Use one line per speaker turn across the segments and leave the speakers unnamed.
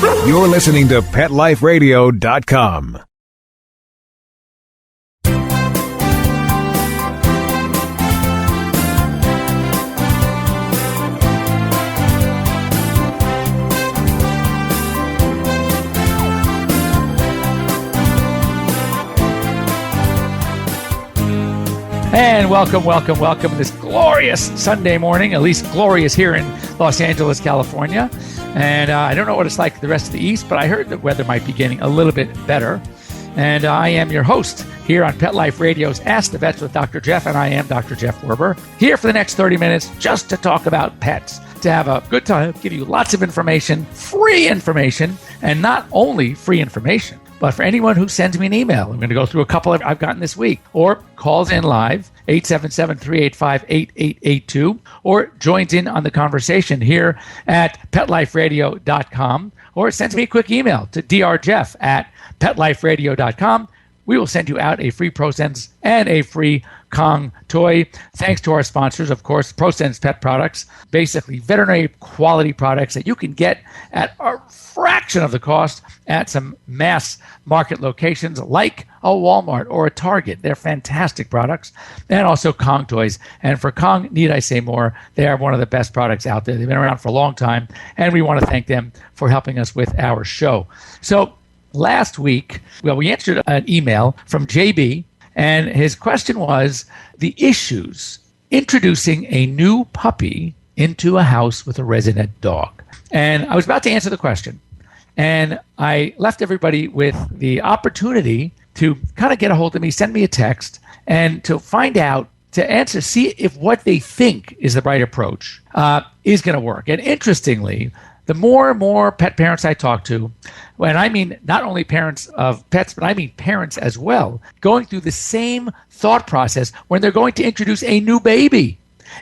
You're listening to PetLifeRadio.com.
And welcome this glorious Sunday morning, at least glorious here in Los Angeles, California. And I don't know what it's like the rest of the East, but I heard the weather might be getting a little bit better. And I am your host here on Pet Life Radio's Ask the Vets with Dr. Jeff, and I am Dr. Jeff Werber, here for the next 30 minutes just to talk about pets, to have a good time, give you lots of information, and not only free information, but for anyone who sends me an email, I'm going to go through a couple I've gotten this week, or calls in live, 877-385-8882, or joins in on the conversation here at PetLifeRadio.com, or sends me a quick email to drjeff@PetLifeRadio.com. We will send you out a free Prosense and a free Kong toy. Thanks to our sponsors, of course, Prosense Pet Products, basically veterinary quality products that you can get at a fraction of the cost at some mass market locations like a Walmart or a Target. They're fantastic products. And also Kong toys. And for Kong, need I say more, they are one of the best products out there. They've been around for a long time, and we want to thank them for helping us with our show. So last week, we answered an email from JB, and his question was the issues introducing a new puppy into a house with a resident dog. And I was about to answer the question, and I left everybody with the opportunity to kind of get a hold of me, send me a text, and to find out, to answer, see if what they think is the right approach is going to work. And interestingly, the more and more pet parents I talk to, and I mean not only parents of pets, but I mean parents as well, going through the same thought process when they're going to introduce a new baby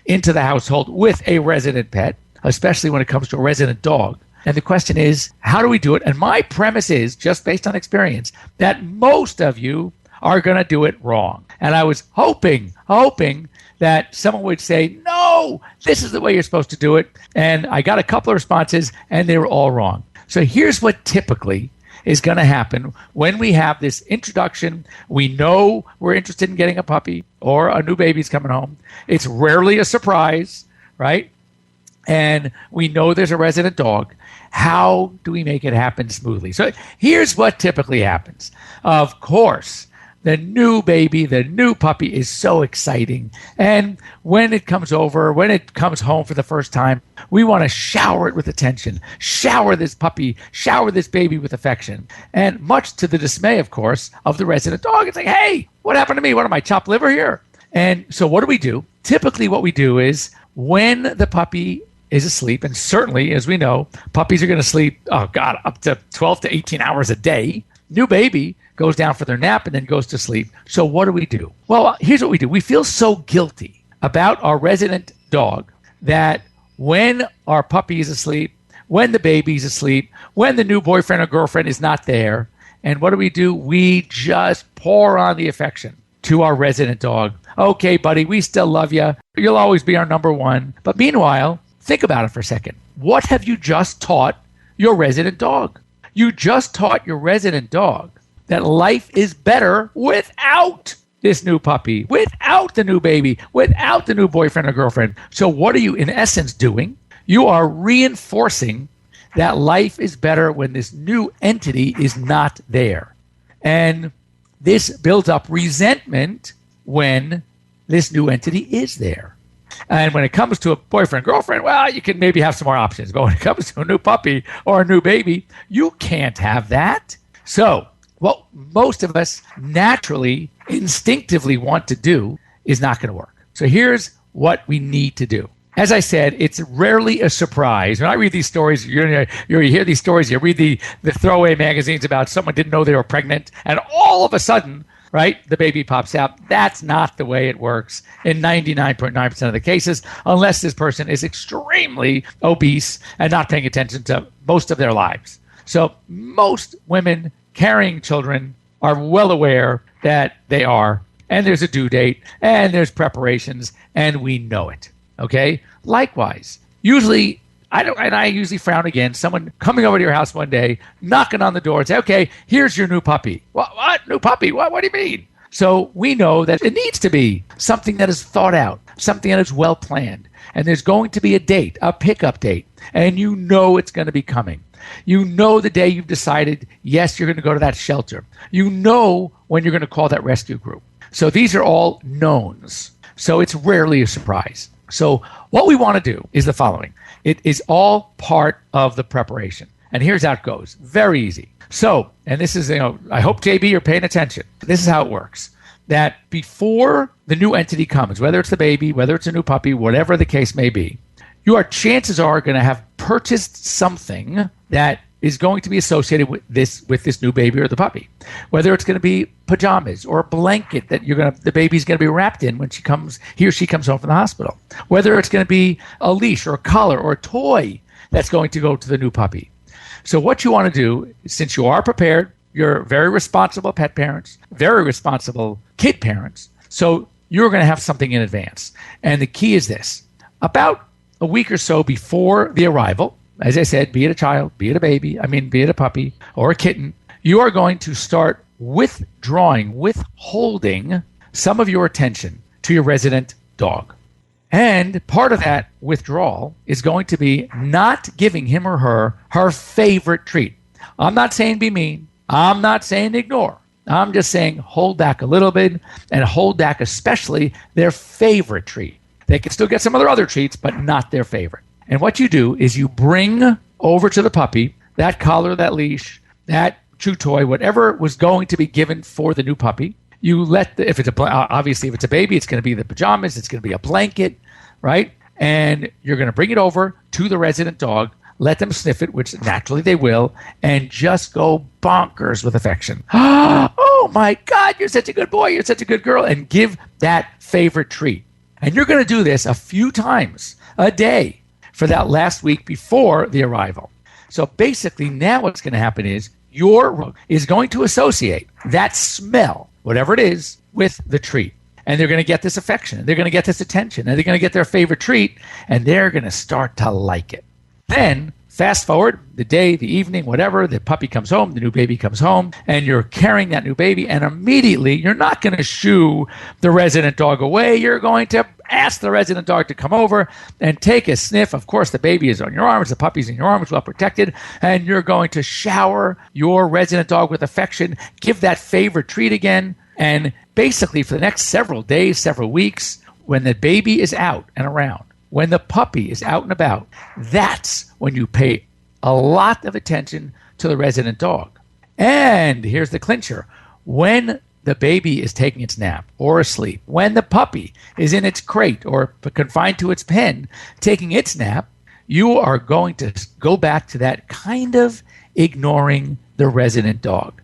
into the household with a resident pet, especially when it comes to a resident dog. And the question is, how do we do it? And my premise is, just based on experience, that most of you are going to do it wrong. And I was hoping that someone would say, no, this is the way you're supposed to do it. And I got a couple of responses, and they were all wrong. So here's what typically is going to happen when we have this introduction. We know we're interested in getting a puppy or a new baby's coming home. It's rarely a surprise, right? And we know there's a resident dog. How do we make it happen smoothly? So here's what typically happens. Of course, the new baby, the new puppy is so exciting. And when it comes over, when it comes home for the first time, we want to shower it with attention, shower this puppy, shower this baby with affection. And much to the dismay, of course, of the resident dog, it's like, hey, what happened to me? What am I, chopped liver here? And so what do? Typically what we do is when the puppy is asleep, and certainly, as we know, puppies are going to sleep, up to 12 to 18 hours a day. New baby goes down for their nap and then goes to sleep. So what do? Well, here's what we do. We feel so guilty about our resident dog that when our puppy is asleep, when the baby's asleep, when the new boyfriend or girlfriend is not there, and what do? We just pour on the affection to our resident dog. Okay, buddy, we still love you. You'll always be our number one. But meanwhile, think about it for a second. What have you just taught your resident dog? You just taught your resident dog that life is better without this new puppy, without the new baby, without the new boyfriend or girlfriend. So what are you in essence doing? You are reinforcing that life is better when this new entity is not there. And this builds up resentment when this new entity is there. And when it comes to a boyfriend, girlfriend, well, you can maybe have some more options. But when it comes to a new puppy or a new baby, you can't have that. So what most of us naturally, instinctively want to do is not going to work. So here's what we need to do. As I said, it's rarely a surprise. When I read these stories, you hear these stories, you read the throwaway magazines about someone didn't know they were pregnant, and all of a sudden, right, the baby pops out. That's not the way it works in 99.9% of the cases, unless this person is extremely obese and not paying attention to most of their lives. So most women carrying children are well aware that they are, and there's a due date, and there's preparations, and we know it. Okay? Likewise, usually I usually frown again, someone coming over to your house one day, knocking on the door and say, okay, here's your new puppy. What? New puppy? What do you mean? So we know that it needs to be something that is thought out, something that is well planned. And there's going to be a date, a pickup date, and you know it's going to be coming. You know the day you've decided, yes, you're going to go to that shelter. You know when you're going to call that rescue group. So these are all knowns. So it's rarely a surprise. So what we want to do is the following. It is all part of the preparation. And here's how it goes. Very easy. So, and this is, I hope, JB, you're paying attention. This is how it works. That before the new entity comes, whether it's the baby, whether it's a new puppy, whatever the case may be, chances are going to have purchased something that is going to be associated with this new baby or the puppy. Whether it's going to be pajamas or a blanket that the baby's going to be wrapped in when he or she comes home from the hospital. Whether it's going to be a leash or a collar or a toy that's going to go to the new puppy. So what you want to do, since you are prepared, you're very responsible pet parents, very responsible kid parents, so you're going to have something in advance. And the key is this. About a week or so before the arrival, as I said, be it a child, be it a baby, be it a puppy or a kitten, you are going to start withholding some of your attention to your resident dog. And part of that withdrawal is going to be not giving him or her favorite treat. I'm not saying be mean. I'm not saying ignore. I'm just saying hold back a little bit and hold back especially their favorite treat. They can still get some other treats, but not their favorite. And what you do is you bring over to the puppy that collar, that leash, that chew toy, whatever was going to be given for the new puppy. You let obviously if it's a baby, it's going to be the pajamas, it's going to be a blanket, right? And you're going to bring it over to the resident dog, let them sniff it, which naturally they will, and just go bonkers with affection. Oh my God, you're such a good boy, you're such a good girl, and give that favorite treat. And you're going to do this a few times a day for that last week before the arrival. So basically now what's going to happen is your dog is going to associate that smell, whatever it is, with the treat. And they're going to get this affection. They're going to get this attention. And they're going to get their favorite treat. And they're going to start to like it. Then fast forward the day, the evening, whatever, the puppy comes home, the new baby comes home, and you're carrying that new baby. And immediately you're not going to shoo the resident dog away. You're going to ask the resident dog to come over and take a sniff. Of course, the baby is on your arms, the puppy's in your arms, well protected, and you're going to shower your resident dog with affection, give that favorite treat again, and basically for the next several days, several weeks, when the baby is out and around, when the puppy is out and about, that's when you pay a lot of attention to the resident dog. And here's the clincher. When the baby is taking its nap or asleep, when the puppy is in its crate or confined to its pen taking its nap, you are going to go back to that kind of ignoring the resident dog.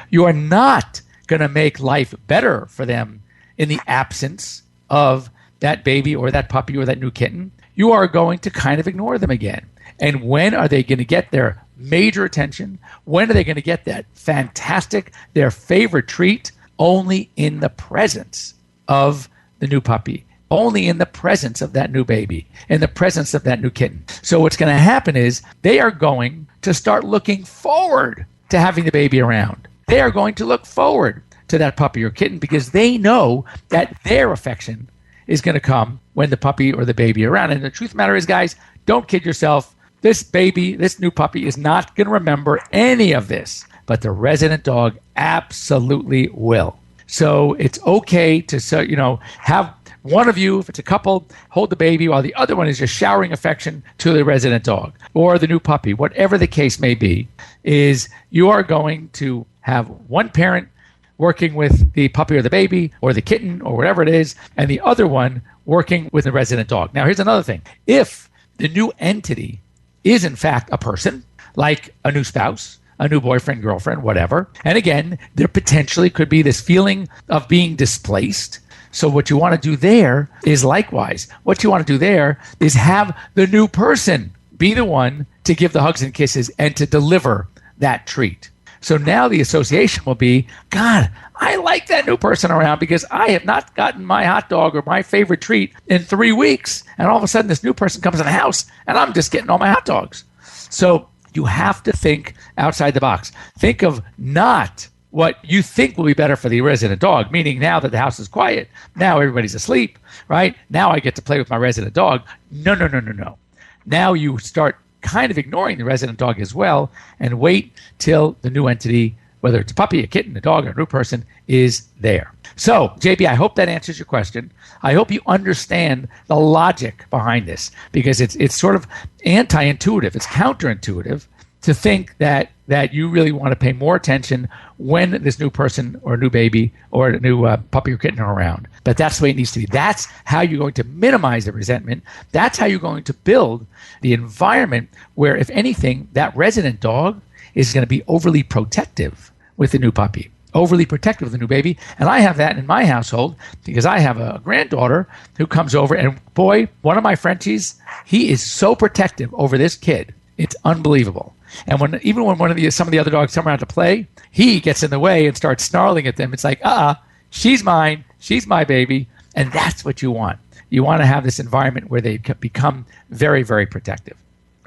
You are not going to make life better for them in the absence of that baby or that puppy or that new kitten. You are going to kind of ignore them again. And when are they going to get their major attention? When are they going to get that fantastic, their favorite treat? Only in the presence of the new puppy, only in the presence of that new baby, in the presence of that new kitten. So what's going to happen is they are going to start looking forward to having the baby around. They are going to look forward to that puppy or kitten because they know that their affection is going to come when the puppy or the baby are around. And the truth of the matter is, guys, don't kid yourself. This baby, this new puppy is not going to remember any of this, but the resident dog absolutely will. So it's okay to, have one of you, if it's a couple, hold the baby while the other one is just showering affection to the resident dog or the new puppy, whatever the case may be, is you are going to have one parent working with the puppy or the baby or the kitten or whatever it is, and the other one working with the resident dog. Now, here's another thing. If the new entity is in fact a person, like a new spouse, a new boyfriend, girlfriend, whatever, and again, there potentially could be this feeling of being displaced. So what you want to do there is likewise. What you want to do there is have the new person be the one to give the hugs and kisses and to deliver that treat. So now the association will be, God, I like that new person around because I have not gotten my hot dog or my favorite treat in 3 weeks. And all of a sudden, this new person comes in the house and I'm just getting all my hot dogs. So you have to think outside the box. Think of not what you think will be better for the resident dog, meaning now that the house is quiet, now everybody's asleep, right? Now I get to play with my resident dog. No. Now you start kind of ignoring the resident dog as well and wait till the new entity, whether it's a puppy, a kitten, a dog, or a new person, is there. So, JB, I hope that answers your question. I hope you understand the logic behind this, because it's sort of anti-intuitive. It's counterintuitive to think that you really want to pay more attention when this new person or new baby or a new puppy or kitten are around. But that's the way it needs to be. That's how you're going to minimize the resentment. That's how you're going to build the environment where, if anything, that resident dog is going to be overly protective with the new puppy, overly protective of the new baby. And I have that in my household because I have a granddaughter who comes over, and boy, one of my Frenchies, he is so protective over this kid. It's unbelievable. And when some of the other dogs come around to play, he gets in the way and starts snarling at them. It's like, she's mine, she's my baby, and that's what you want. You want to have this environment where they become very, very protective.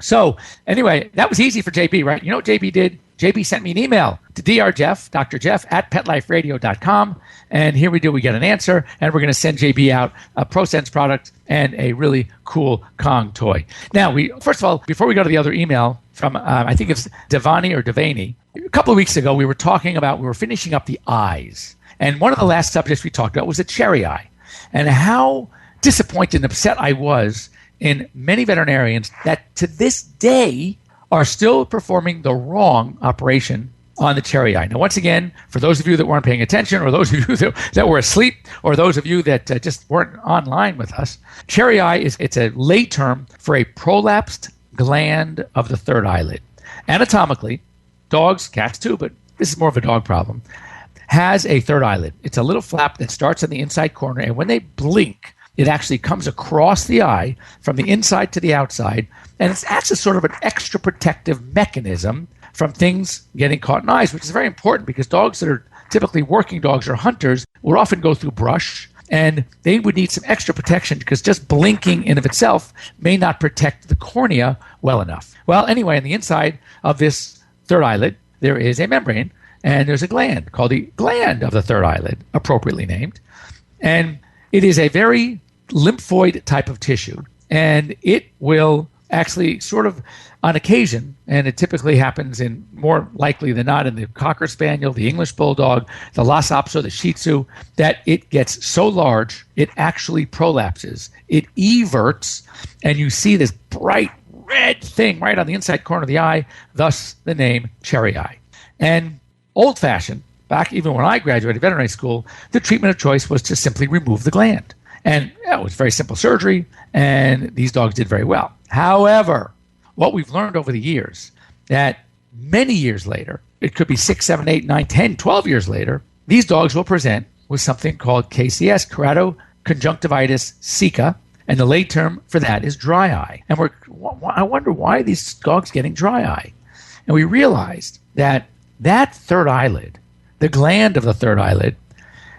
So anyway, that was easy for JB, right? You know what JB did? JB sent me an email to Dr. Jeff at PetLifeRadio.com. And here we do. We get an answer, and we're going to send JB out a Prosense product and a really cool Kong toy. Now, first of all, before we go to the other email from, I think it's Devani, a couple of weeks ago, we were finishing up the eyes. And one of the last subjects we talked about was a cherry eye, and how disappointed and upset I was in many veterinarians that to this day are still performing the wrong operation on the cherry eye. Now, once again, for those of you that weren't paying attention, or those of you that were asleep, or those of you that just weren't online with us, cherry eye it's a lay term for a prolapsed gland of the third eyelid. Anatomically, dogs, cats too, but this is more of a dog problem, has a third eyelid. It's a little flap that starts on the inside corner, and when they blink, it actually comes across the eye from the inside to the outside, and it acts as sort of an extra protective mechanism from things getting caught in eyes, which is very important because dogs that are typically working dogs or hunters will often go through brush, and they would need some extra protection because just blinking in of itself may not protect the cornea well enough. Well, anyway, on the inside of this third eyelid, there is a membrane, and there's a gland called the gland of the third eyelid, appropriately named. And it is a very lymphoid type of tissue, and it will actually sort of, on occasion, and it typically happens in more likely than not in the Cocker Spaniel, the English Bulldog, the Lhasa Apso, the Shih Tzu, that it gets so large, it actually prolapses. It everts, and you see this bright red thing right on the inside corner of the eye, thus the name cherry eye. And old-fashioned, back even when I graduated veterinary school, the treatment of choice was to simply remove the gland. And it was very simple surgery, and these dogs did very well. However, what we've learned over the years, that many years later, it could be 6, 7, 8, 9, 10, 12 years later, these dogs will present with something called KCS, keratoconjunctivitis sicca, and the lay term for that is dry eye. And I wonder why are these dogs getting dry eye? And we realized that third eyelid, the gland of the third eyelid,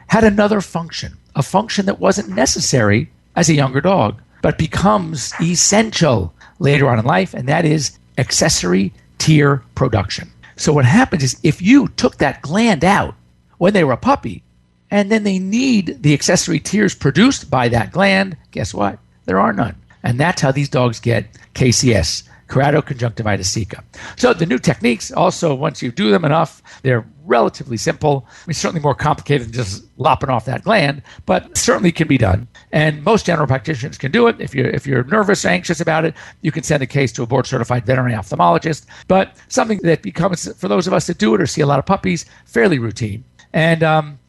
had another function, a function that wasn't necessary as a younger dog, but becomes essential later on in life, and that is accessory tear production. So what happens is if you took that gland out when they were a puppy, and then they need the accessory tears produced by that gland, guess what? There are none. And that's how these dogs get KCS, keratoconjunctivitis sicca. So the new techniques also, once you do them enough, they're relatively simple. I mean, certainly more complicated than just lopping off that gland, but certainly can be done. And most general practitioners can do it. If you're nervous or anxious about it, you can send a case to a board-certified veterinary ophthalmologist. But something that becomes, for those of us that do it or see a lot of puppies, fairly routine. And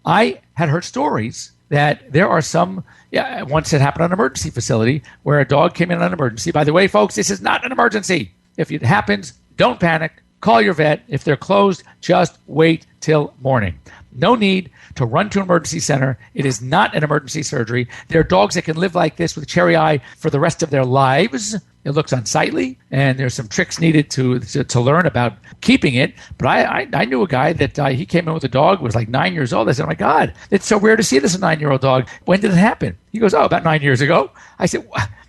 I had heard stories that there are some, once it happened on an emergency facility where a dog came in on an emergency. By the way, folks, this is not an emergency. If it happens, don't panic. Call your vet. If they're closed, just wait till morning. No need to run to an emergency center. It is not an emergency surgery. There are dogs that can live like this with cherry eye for the rest of their lives, It looks unsightly, and there's some tricks needed to learn about keeping it. But I knew a guy that he came in with a dog, was like 9 years old. I said, oh my God, it's so rare to see this, a 9-year-old dog. When did it happen? He goes, oh, about 9 years ago. I said,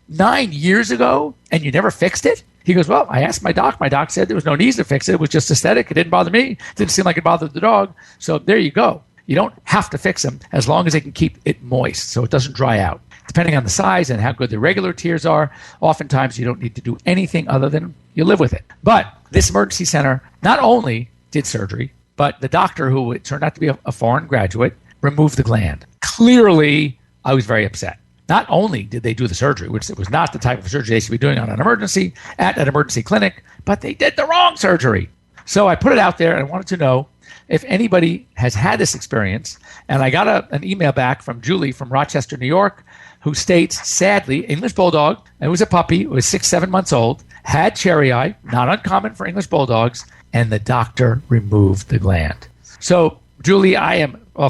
9 years ago, and you never fixed it? He goes, well, I asked my doc. My doc said there was no need to fix it. It was just aesthetic. It didn't bother me. It didn't seem like it bothered the dog. So there you go. You don't have to fix them as long as they can keep it moist so it doesn't dry out. Depending on the size and how good the regular tears are, oftentimes you don't need to do anything other than you live with it. But this emergency center not only did surgery, but the doctor, who it turned out to be a foreign graduate, removed the gland. Clearly, I was very upset. Not only did they do the surgery, which it was not the type of surgery they should be doing on an emergency at an emergency clinic, but they did the wrong surgery. So I put it out there and I wanted to know if anybody has had this experience. And I got an email back from Julie from Rochester, New York, who states, sadly, English Bulldog, it was a puppy, it was 6-7 months old, had cherry eye, not uncommon for English Bulldogs, and the doctor removed the gland. So, Julie,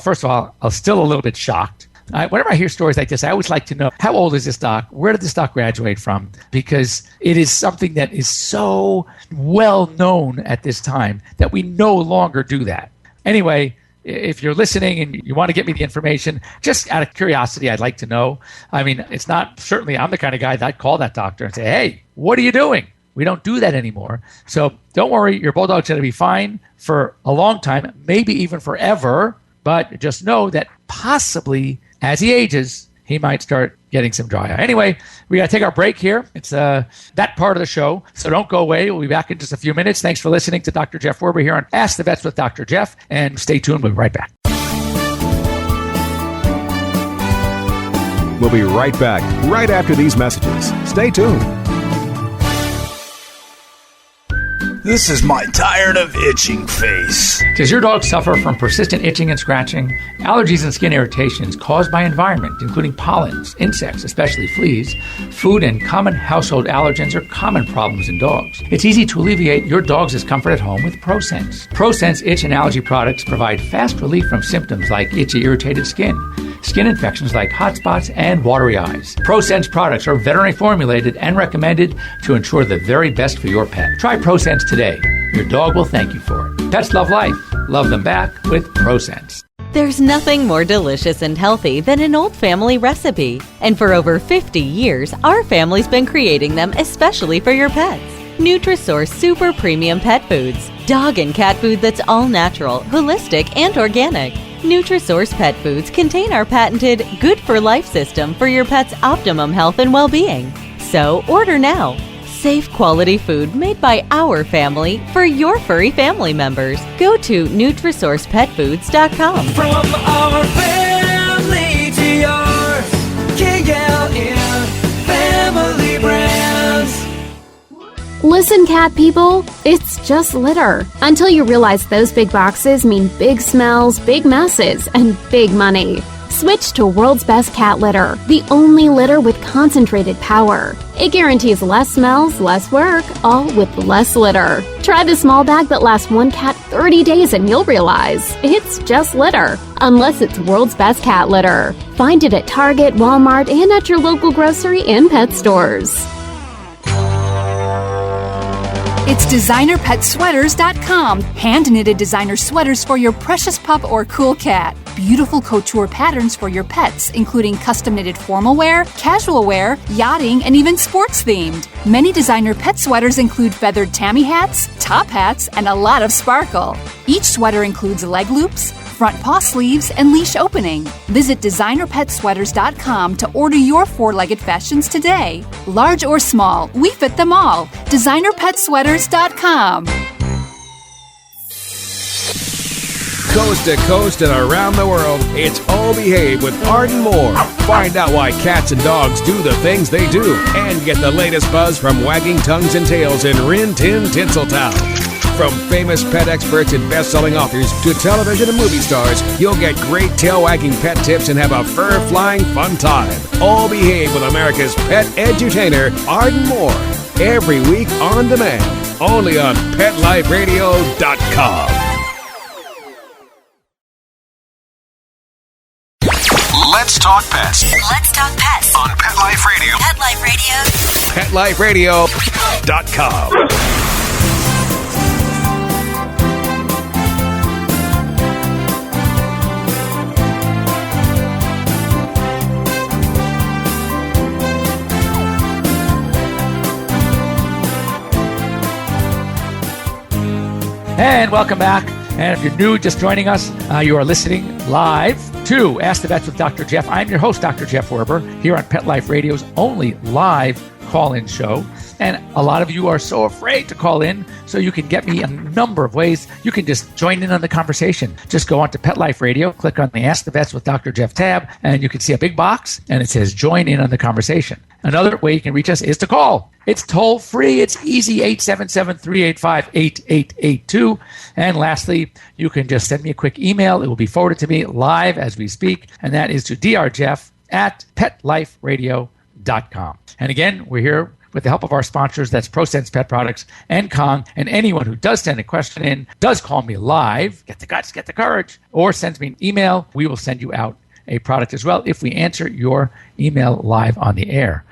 first of all, I'm still a little bit shocked. Whenever I hear stories like this, I always like to know, how old is this doc? Where did this doc graduate from? Because it is something that is so well known at this time that we no longer do that. Anyway, if you're listening and you want to get me the information, just out of curiosity, I'd like to know. I mean, it's not, certainly I'm the kind of guy that I'd call that doctor and say, hey, what are you doing? We don't do that anymore. So don't worry, your Bulldog's going to be fine for a long time, maybe even forever. But just know that possibly as he ages, he might start getting some dry eye. Anyway, we got to take our break here. It's that part of the show, so don't go away. We'll be back in just a few minutes. Thanks for listening to Dr. Jeff Werber here on Ask the Vets with Dr. Jeff, and stay tuned. We'll be right back.
We'll be right back, right after these messages. Stay tuned.
This is my tired of itching face.
Does your dog suffer from persistent itching and scratching? Allergies and skin irritations caused by environment, including pollens, insects, especially fleas, food, and common household allergens are common problems in dogs. It's easy to alleviate your dog's discomfort at home with Prosense. Prosense itch and allergy products provide fast relief from symptoms like itchy, irritated skin, skin infections like hot spots, and watery eyes. Prosense products are veterinary formulated and recommended to ensure the very best for your pet. Try Prosense today. Your dog will thank you for it. Pets love life. Love them back with Prosense.
There's nothing more delicious and healthy than an old family recipe. And for over 50 years, our family's been creating them especially for your pets. Nutrisource Super Premium Pet Foods. Dog and cat food that's all natural, holistic, and organic. Nutrisource Pet Foods contain our patented Good for Life system for your pet's optimum health and well-being. So order now. Safe quality food made by our family for your furry family members. Go to NutrisourcePetFoods.com.
From our family to yours, KLN Family Brands.
Listen, cat people, it's just litter. Until you realize those big boxes mean big smells, big messes, and big money. Switch to World's Best Cat Litter, the only litter with concentrated power. It guarantees less smells, less work, all with less litter. Try the small bag that lasts one cat 30 days and you'll realize it's just litter, unless it's World's Best Cat Litter. Find it at Target, Walmart, and at your local grocery and pet stores.
It's DesignerPetSweaters.com. Hand-knitted designer sweaters for your precious pup or cool cat. Beautiful couture patterns for your pets, including custom-knitted formal wear, casual wear, yachting, and even sports-themed. Many designer pet sweaters include feathered tammy hats, top hats, and a lot of sparkle. Each sweater includes leg loops, front paw sleeves, and leash opening. Visit DesignerPetSweaters.com to order your four-legged fashions today. Large or small, we fit them all. DesignerPetSweaters.com.
Coast to coast and around the world, it's All Behave with Arden Moore. Find out why cats and dogs do the things they do and get the latest buzz from wagging tongues and tails in Rin Tin Tinseltown. From famous pet experts and best-selling authors to television and movie stars, you'll get great tail-wagging pet tips and have a fur-flying fun time. All Behave with America's pet edutainer, Arden Moore. Every week on demand, only on PetLifeRadio.com.
Let's Let's talk pets
Let's talk pets
on Pet Life Radio.
Pet Life Radio.
PetLifeRadio.com.
And welcome back. And if you're new, just joining us, you are listening live to Ask the Vets with Dr. Jeff. I'm your host, Dr. Jeff Werber, here on Pet Life Radio's only live call-in show. And a lot of you are so afraid to call in, so you can get me a number of ways. You can just join in on the conversation. Just go on to Pet Life Radio, click on the Ask the Vets with Dr. Jeff tab, and you can see a big box, and it says join in on the conversation. Another way you can reach us is to call. It's toll free. It's easy, 877-385-8882. And lastly, you can just send me a quick email. It will be forwarded to me live as we speak, and that is to drjeff@petliferadio.com. And again, we're here with the help of our sponsors. That's Prosense Pet Products and Kong. And anyone who does send a question in, does call me live, get the guts, get the courage, or sends me an email, we will send you out a product as well if we answer your email live on the air.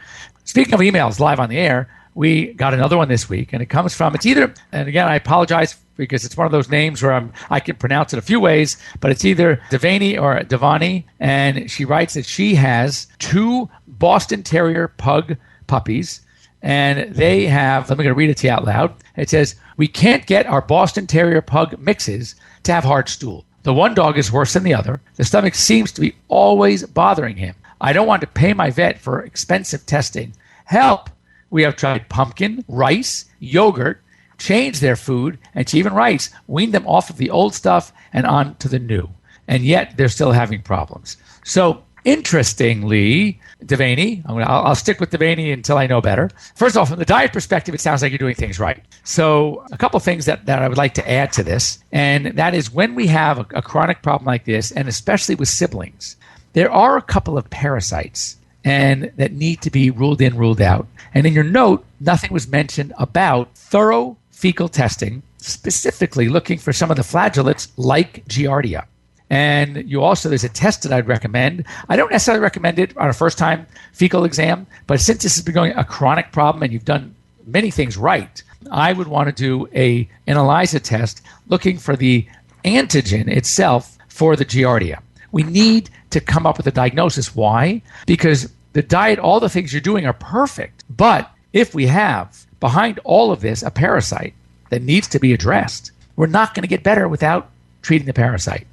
Speaking of emails live on the air, we got another one this week, and it comes from, it's either, and again, I apologize because it's one of those names where I can pronounce it a few ways, but it's either Devani or Devani, and she writes that she has 2 Boston Terrier pug puppies, and they have, I'm going to read it to you out loud. It says, we can't get our Boston Terrier pug mixes to have hard stool. The one dog is worse than the other. The stomach seems to be always bothering him. I don't want to pay my vet for expensive testing. Help! We have tried pumpkin, rice, yogurt, changed their food, and she even writes, weaned them off of the old stuff and on to the new. And yet they're still having problems. So interestingly, Devani, I'll stick with Devani until I know better. First of all, from the diet perspective, it sounds like you're doing things right. So a couple things that I would like to add to this, and that is when we have a chronic problem like this, and especially with siblings, there are a couple of parasites and that need to be ruled in, ruled out. And in your note, nothing was mentioned about thorough fecal testing, specifically looking for some of the flagellates like Giardia. And you also, there's a test that I'd recommend. I don't necessarily recommend it on a first-time fecal exam, but since this has been going a chronic problem and you've done many things right, I would want to do an ELISA test looking for the antigen itself for the Giardia. We need to come up with a diagnosis. Why? Because the diet, all the things you're doing are perfect. But if we have behind all of this a parasite that needs to be addressed, we're not going to get better without treating the parasite.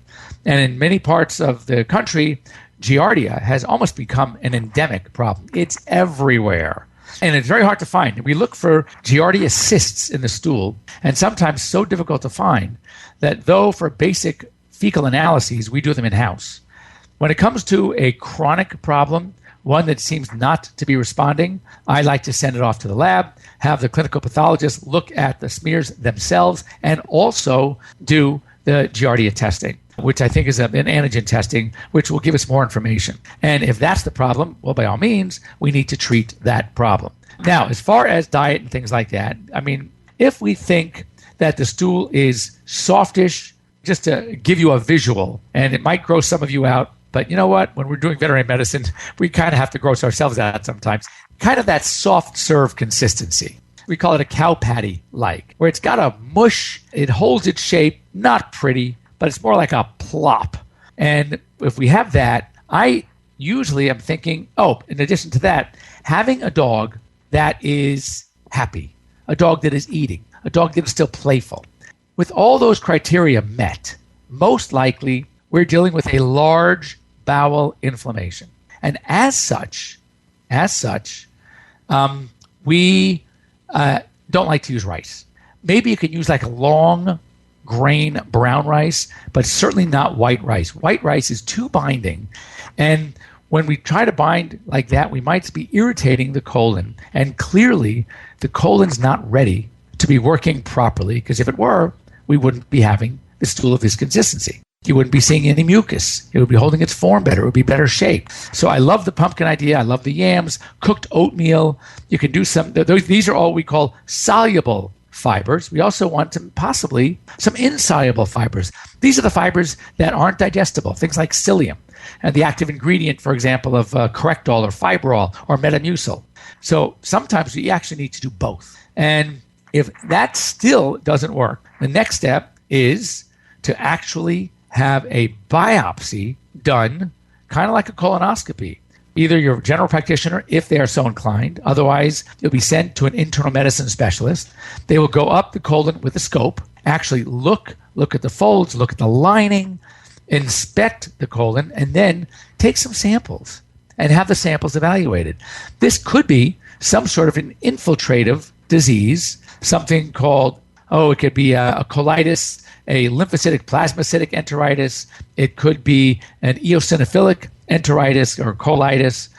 And in many parts of the country, Giardia has almost become an endemic problem. It's everywhere. And it's very hard to find. We look for Giardia cysts in the stool, and sometimes so difficult to find that though for basic fecal analyses, we do them in-house. When it comes to a chronic problem, one that seems not to be responding, I like to send it off to the lab, have the clinical pathologist look at the smears themselves, and also do the Giardia testing, which I think is an antigen testing, which will give us more information. And if that's the problem, well, by all means, we need to treat that problem. Now, as far as diet and things like that, I mean, if we think that the stool is softish, just to give you a visual, and it might gross some of you out, but you know what? When we're doing veterinary medicine, we kind of have to gross ourselves out sometimes. Kind of that soft serve consistency. We call it a cow patty-like, where it's got a mush, it holds its shape, not pretty, but it's more like a plop. And if we have that, I usually am thinking, in addition to that, having a dog that is happy, a dog that is eating, a dog that is still playful. With all those criteria met, most likely we're dealing with a large bowel inflammation. And as such, we don't like to use rice. Maybe you can use like a long grain brown rice, but certainly not white rice. White rice is too binding. And when we try to bind like that, we might be irritating the colon. And clearly, the colon's not ready to be working properly, because if it were, we wouldn't be having the stool of this consistency. You wouldn't be seeing any mucus. It would be holding its form better. It would be better shaped. So I love the pumpkin idea. I love the yams, cooked oatmeal. You can do some, these are all we call soluble fibers. We also want possibly some insoluble fibers. These are the fibers that aren't digestible, things like psyllium, and the active ingredient, for example, of Correctol or Fibrol or Metamucil. So sometimes we actually need to do both. And if that still doesn't work, the next step is to actually have a biopsy done, kind of like a colonoscopy. Either your general practitioner, if they are so inclined. Otherwise, you'll be sent to an internal medicine specialist. They will go up the colon with a scope, actually look at the folds, look at the lining, inspect the colon, and then take some samples and have the samples evaluated. This could be some sort of an infiltrative disease, something called, it could be a colitis, a lymphocytic plasmacytic enteritis. It could be an eosinophilic enteritis or colitis.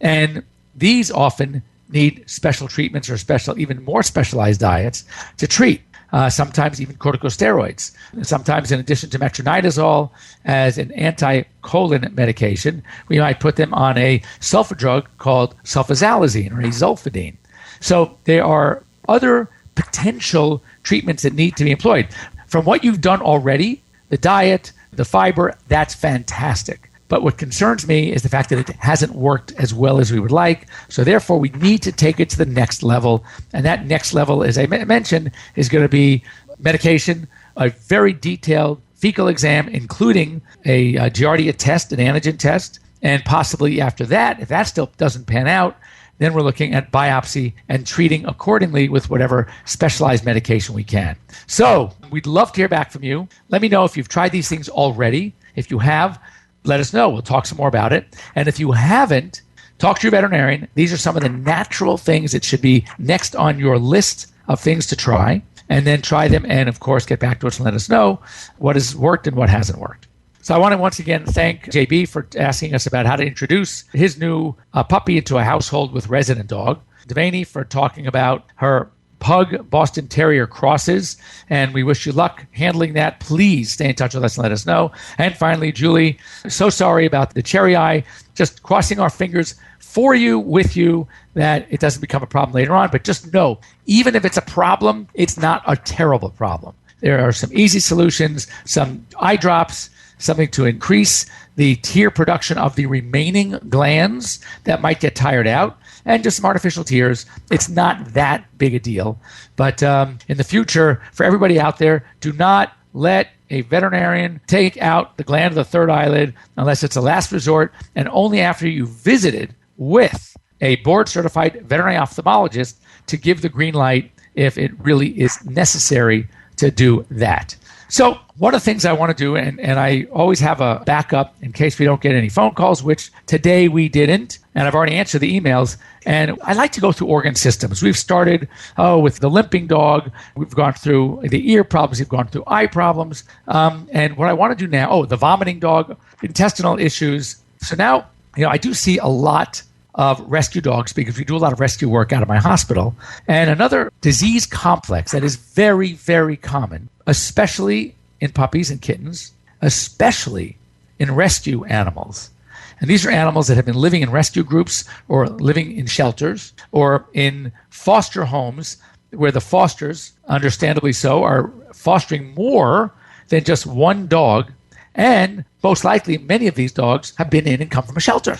And these often need special treatments or even more specialized diets to treat. Sometimes even corticosteroids. Sometimes in addition to metronidazole as an anticolon medication, we might put them on a sulfa drug called sulfasalazine or azolfidine. So there are other potential treatments that need to be employed. From what you've done already, the diet, the fiber, that's fantastic. But what concerns me is the fact that it hasn't worked as well as we would like. So therefore, we need to take it to the next level. And that next level, as I mentioned, is going to be medication, a very detailed fecal exam, including a Giardia test, an antigen test. And possibly after that, if that still doesn't pan out, then we're looking at biopsy and treating accordingly with whatever specialized medication we can. So we'd love to hear back from you. Let me know if you've tried these things already. If you have, let us know. We'll talk some more about it. And if you haven't, talk to your veterinarian. These are some of the natural things that should be next on your list of things to try. And then try them and, of course, get back to us and let us know what has worked and what hasn't worked. So I want to once again thank JB for asking us about how to introduce his new puppy into a household with resident dog. Devaney for talking about her Pug Boston Terrier crosses, and we wish you luck handling that. Please stay in touch with us and let us know. And finally, Julie, so sorry about the cherry eye. Just crossing our fingers for you, with you, that it doesn't become a problem later on. But just know, even if it's a problem, it's not a terrible problem. There are some easy solutions, some eye drops, something to increase the tear production of the remaining glands that might get tired out, and just some artificial tears. It's not that big a deal. But in the future, for everybody out there, do not let a veterinarian take out the gland of the third eyelid unless it's a last resort, and only after you visited with a board-certified veterinary ophthalmologist to give the green light if it really is necessary to do that. So one of the things I want to do, and I always have a backup in case we don't get any phone calls, which today we didn't, and I've already answered the emails, and I like to go through organ systems. We've started with the limping dog. We've gone through the ear problems. We've gone through eye problems. And what I want to do now, the vomiting dog, intestinal issues. So now, I do see a lot of rescue dogs because we do a lot of rescue work out of my hospital. And another disease complex that is very, very common, especially in puppies and kittens, especially in rescue animals. And these are animals that have been living in rescue groups or living in shelters or in foster homes where the fosters, understandably so, are fostering more than just one dog. And most likely, many of these dogs have been in and come from a shelter.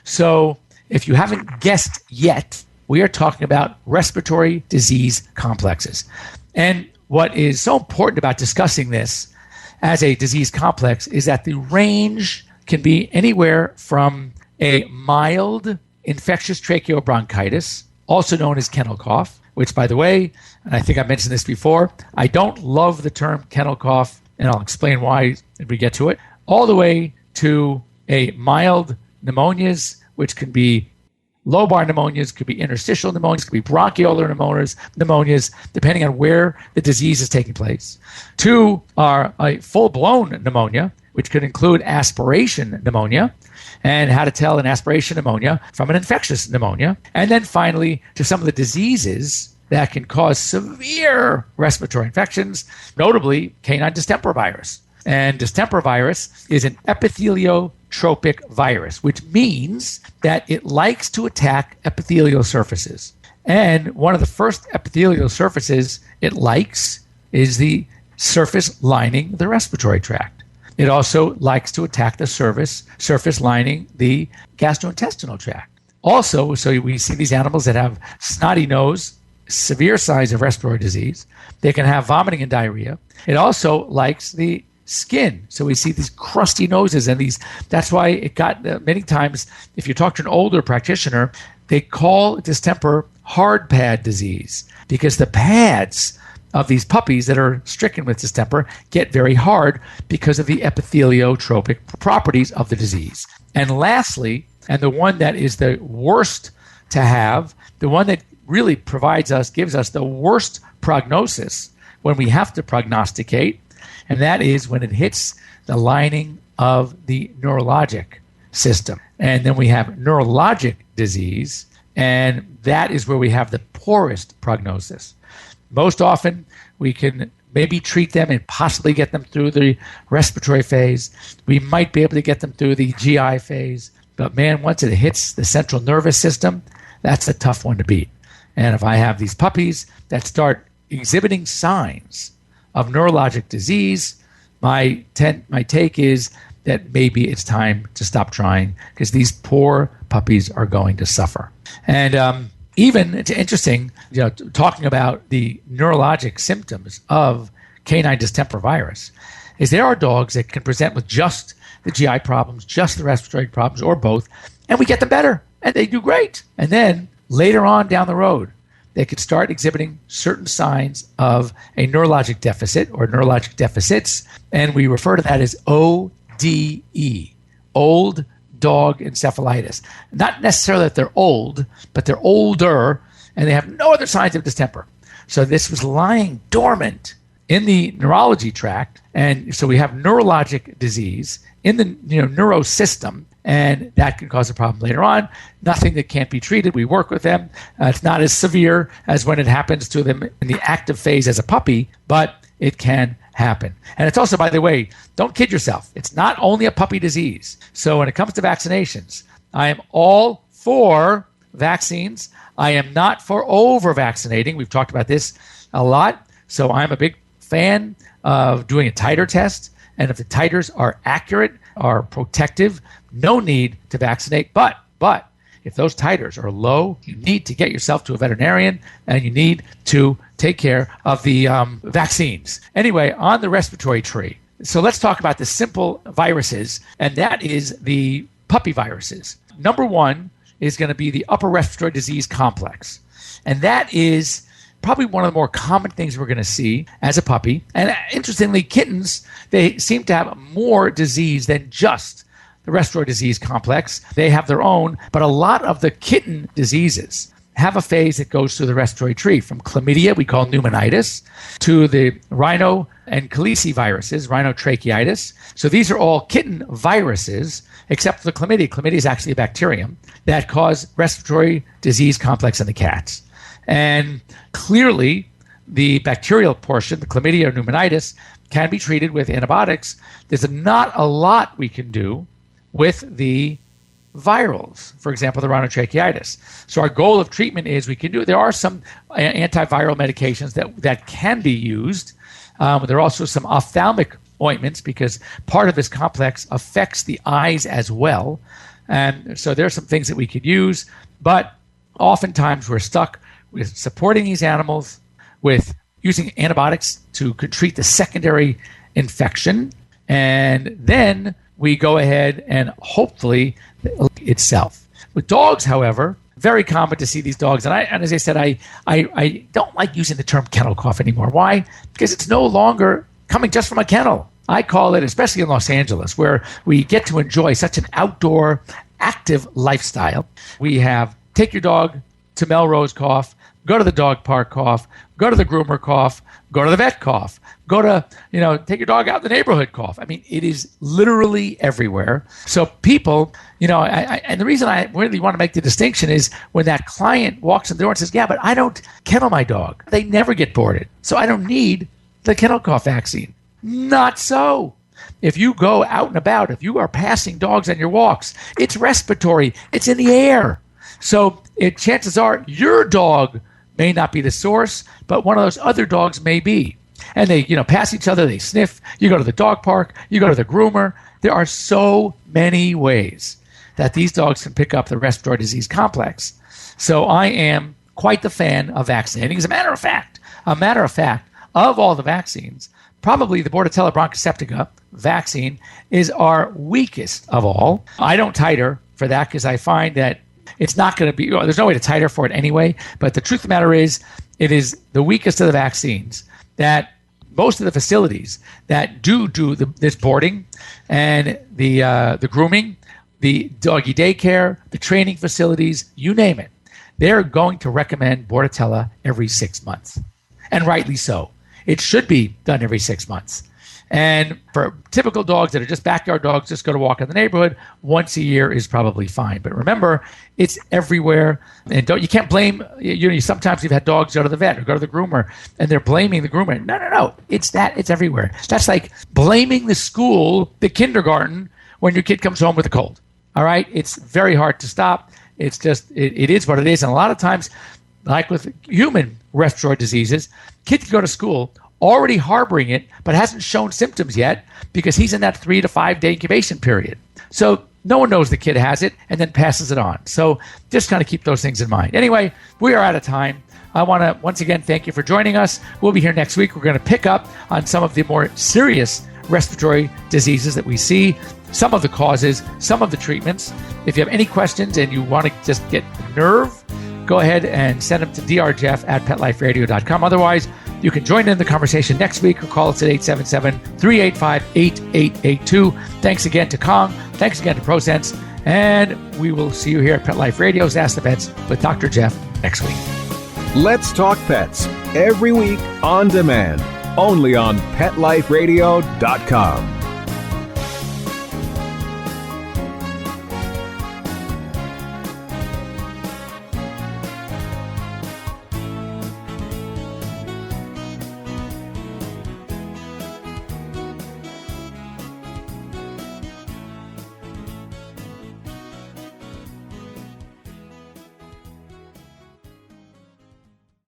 So if you haven't guessed yet, we are talking about respiratory disease complexes. And what is so important about discussing this as a disease complex is that the range can be anywhere from a mild infectious tracheobronchitis, also known as kennel cough, which, by the way, and I think I mentioned this before, I don't love the term kennel cough, and I'll explain why if we get to it, all the way to a mild pneumonias, which can be lobar pneumonias, could be interstitial pneumonias, could be bronchiolar pneumonias, depending on where the disease is taking place. Two are a full-blown pneumonia, which could include aspiration pneumonia, and how to tell an aspiration pneumonia from an infectious pneumonia. And then finally, to some of the diseases that can cause severe respiratory infections, notably canine distemper virus. And distemper virus is an epitheliotropic virus, which means that it likes to attack epithelial surfaces. And one of the first epithelial surfaces it likes is the surface lining the respiratory tract. It also likes to attack the surface lining the gastrointestinal tract. Also, so we see these animals that have snotty nose, severe signs of respiratory disease. They can have vomiting and diarrhea. It also likes the skin. So we see these crusty noses and these. That's why it got many times, if you talk to an older practitioner, they call distemper hard pad disease because the pads of these puppies that are stricken with distemper get very hard because of the epitheliotropic properties of the disease. And lastly, and the one that is the worst to have, the one that really gives us the worst prognosis when we have to prognosticate, and that is when it hits the lining of the neurologic system. And then we have neurologic disease, and that is where we have the poorest prognosis. Most often, we can maybe treat them and possibly get them through the respiratory phase. We might be able to get them through the GI phase. But man, once it hits the central nervous system, that's a tough one to beat. And if I have these puppies that start exhibiting signs of neurologic disease, my take is that maybe it's time to stop trying because these poor puppies are going to suffer. And even, it's interesting, talking about the neurologic symptoms of canine distemper virus, is there are dogs that can present with just the GI problems, just the respiratory problems, or both, and we get them better, and they do great. And then later on down the road, they could start exhibiting certain signs of a neurologic deficit or neurologic deficits, and we refer to that as ODE, old dog encephalitis. Not necessarily that they're old, but they're older, and they have no other signs of distemper. So this was lying dormant in the neurology tract, and so we have neurologic disease in the neurosystem, and that can cause a problem later on. Nothing that can't be treated. We work with them. It's not as severe as when it happens to them in the active phase as a puppy, but it can happen. And it's also, by the way, don't kid yourself. It's not only a puppy disease. So when it comes to vaccinations, I am all for vaccines. I am not for over-vaccinating. We've talked about this a lot. So I'm a big fan of doing a titer test. And if the titers are accurate, are protective, no need to vaccinate. But if those titers are low, you need to get yourself to a veterinarian and you need to take care of the vaccines. Anyway, on the respiratory tree. So let's talk about the simple viruses, and that is the puppy viruses. Number one is going to be the upper respiratory disease complex. And that is probably one of the more common things we're going to see as a puppy. And interestingly, kittens, they seem to have more disease than just the respiratory disease complex. They have their own, but a lot of the kitten diseases have a phase that goes through the respiratory tree, from chlamydia, we call pneumonitis, to the rhino and caliciviruses, viruses, rhinotracheitis. So these are all kitten viruses, except for the chlamydia. Chlamydia is actually a bacterium that cause respiratory disease complex in the cats. And clearly, the bacterial portion, the chlamydia or pneumonitis, can be treated with antibiotics. There's not a lot we can do with the virals, for example, the rhinotracheitis. So our goal of treatment is there are some antiviral medications that can be used. There are also some ophthalmic ointments because part of this complex affects the eyes as well. And so there are some things that we could use, but oftentimes we're stuck with supporting these animals with using antibiotics to treat the secondary infection. And then we go ahead and hopefully itself. With dogs, however, very common to see these dogs. And as I said, I don't like using the term kennel cough anymore. Why? Because it's no longer coming just from a kennel. I call it, especially in Los Angeles, where we get to enjoy such an outdoor, active lifestyle. We have take your dog to Melrose cough, go to the dog park cough, go to the groomer cough, go to the vet cough, go to, take your dog out in the neighborhood cough. I mean, it is literally everywhere. So people, and the reason I really want to make the distinction is when that client walks in the door and says, yeah, but I don't kennel my dog. They never get boarded. So I don't need the kennel cough vaccine. Not so. If you go out and about, if you are passing dogs on your walks, it's respiratory. It's in the air. So chances are your dog may not be the source, but one of those other dogs may be. And they, pass each other, they sniff. You go to the dog park, you go to the groomer. There are so many ways that these dogs can pick up the respiratory disease complex. So I am quite the fan of vaccinating. As a matter of fact, of all the vaccines, probably the Bordetella bronchoseptica vaccine is our weakest of all. I don't titer for that because I find that it's not going to be, there's no way to titer for it anyway. But the truth of the matter is, it is the weakest of the vaccines that most of the facilities that do this boarding and the grooming, the doggy daycare, the training facilities, you name it, they're going to recommend Bordetella every 6 months. And rightly so. It should be done every 6 months. And for typical dogs that are just backyard dogs, just go to walk in the neighborhood, once a year is probably fine. But remember, it's everywhere. And you can't blame, sometimes you've had dogs go to the vet or go to the groomer, and they're blaming the groomer. No. It's everywhere. That's like blaming the school, the kindergarten, when your kid comes home with a cold. All right? It's very hard to stop. It's just, it is what it is. And a lot of times, like with human respiratory diseases, kids can go to school already harboring it, but hasn't shown symptoms yet because he's in that 3 to 5 day incubation period. So no one knows the kid has it and then passes it on. So just kind of keep those things in mind. Anyway, we are out of time. I want to once again thank you for joining us. We'll be here next week. We're going to pick up on some of the more serious respiratory diseases that we see, some of the causes, some of the treatments. If you have any questions and you want to just get nerve, go ahead and send them to drjeff@petliferadio.com. Otherwise, you can join in the conversation next week or call us at 877-385-8882. Thanks again to Kong. Thanks again to Prosense. And we will see you here at Pet Life Radio's Ask the Vets with Dr. Jeff next week.
Let's Talk Pets, every week on demand, only on PetLifeRadio.com.